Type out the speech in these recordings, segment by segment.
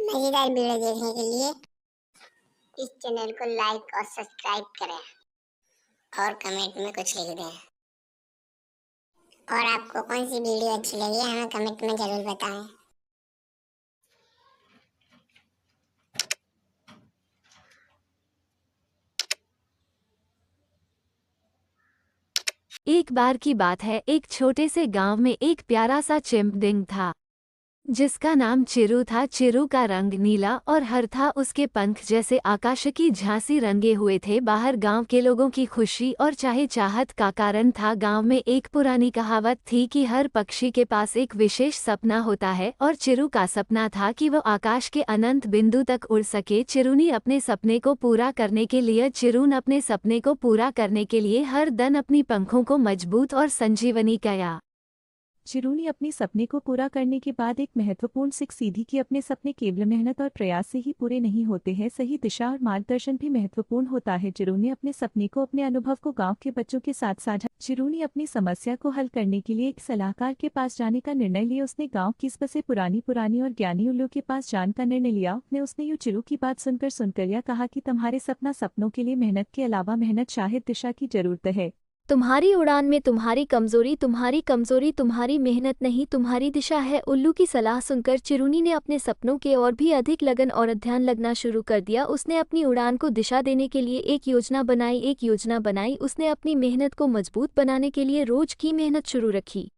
मजेदार वीडियो देखने के लिए इस चैनल को लाइक और सब्सक्राइब करें और कमेंट में कुछ लिख दें। और आपको कौन सी वीडियो अच्छी लगी हमें कमेंट में जरूर बताएं। एक बार की बात है, एक छोटे से गांव में एक प्यारा सा चिमटिंग था जिसका नाम चिरू था। चिरू का रंग नीला और हर था, उसके पंख जैसे आकाश की झांसी रंगे हुए थे। बाहर गांव के लोगों की खुशी और चाहे चाहत का कारण था। गांव में एक पुरानी कहावत थी कि हर पक्षी के पास एक विशेष सपना होता है और चिरू का सपना था कि वो आकाश के अनंत बिंदु तक उड़ सके। चिरूनी अपने सपने को पूरा करने के लिए चिरून अपने सपने को पूरा करने के लिए हर दिन अपनी पंखों को मजबूत और संजीवनी किया। चिरू ने अपने सपने को पूरा करने के बाद एक महत्वपूर्ण सीख सीधी कि अपने सपने केवल मेहनत और प्रयास से ही पूरे नहीं होते हैं, सही दिशा और मार्गदर्शन भी महत्वपूर्ण होता है। चिरू ने अपने सपने को अपने अनुभव को गांव के बच्चों के साथ साझा। चिरू ने अपनी समस्या को हल करने के लिए एक सलाहकार के पास जाने का निर्णय लिया। उसने गाँव की सबसे पुरानी और ज्ञानी उल्लू के पास जाने का निर्णय लिया। उसने यूँ चिरू की बात सुनकर यह कहा कि तुम्हारे सपनों के लिए मेहनत के अलावा मेहनत शायद दिशा की जरूरत है। तुम्हारी उड़ान में तुम्हारी कमजोरी तुम्हारी मेहनत नहीं, तुम्हारी दिशा है। उल्लू की सलाह सुनकर चिरूनी ने अपने सपनों के और भी अधिक लगन और ध्यान लगना शुरू कर दिया। उसने अपनी उड़ान को दिशा देने के लिए एक योजना बनाई। उसने अपनी मेहनत को मजबूत बनाने के लिए रोज की मेहनत शुरू रखी,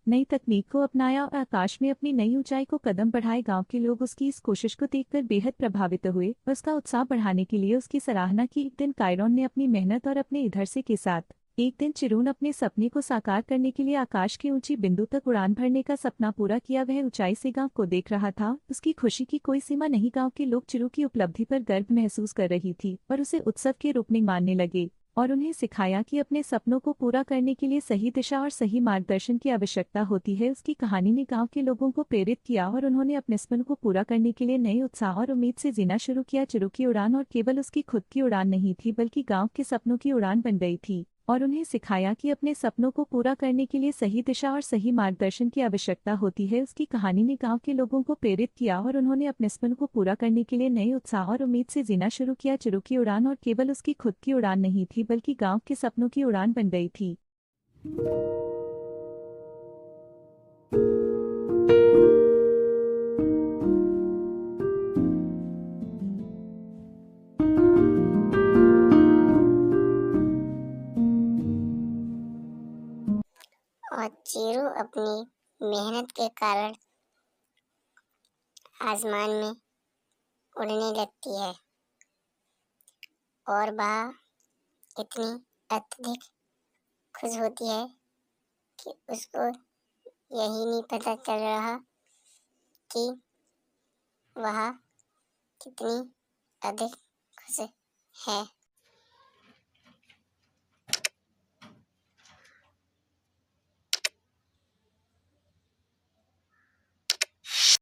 नई तकनीक को अपनाया और आकाश में अपनी नई ऊंचाई को कदम बढ़ाए। गांव के लोग उसकी इस कोशिश को देखकर बेहद प्रभावित हुए। उसका उत्साह बढ़ाने के लिए उसकी सराहना की। एक दिन कायरॉन ने अपनी मेहनत और अपने इधर से के साथ एक दिन चिरून अपने सपने को साकार करने के लिए आकाश की ऊंची बिंदु तक उड़ान भरने का सपना पूरा किया। वह ऊंचाई से गांव को देख रहा था। उसकी खुशी की कोई सीमा नहीं। गांव के लोग चिरू की उपलब्धि पर गर्व महसूस कर रही थी और उसे उत्सव के रूप में मानने लगे और उन्हें सिखाया कि अपने सपनों को पूरा करने के लिए सही दिशा और सही मार्गदर्शन की आवश्यकता होती है। उसकी कहानी ने गांव के लोगों को प्रेरित किया और उन्होंने अपने सपनों को पूरा करने के लिए नए उत्साह और उम्मीद से जीना शुरू किया। चिरू की उड़ान और केवल उसकी खुद की उड़ान नहीं थी, बल्कि गांव के सपनों की उड़ान बन गई थी और उन्हें सिखाया कि अपने सपनों को पूरा करने के लिए सही दिशा और सही मार्गदर्शन की आवश्यकता होती है। उसकी कहानी ने गांव के लोगों को प्रेरित किया और उन्होंने अपने सपनों को पूरा करने के लिए नए उत्साह और उम्मीद से जीना शुरू किया। चिरू की उड़ान और केवल उसकी खुद की उड़ान नहीं थी, बल्कि गांव के सपनों की उड़ान बन गई थी। और चिरू अपनी मेहनत के कारण आसमान में उड़ने लगती है और वह इतनी अत्यधिक खुश होती है कि उसको यही नहीं पता चल रहा कि वह कितनी अधिक खुश है।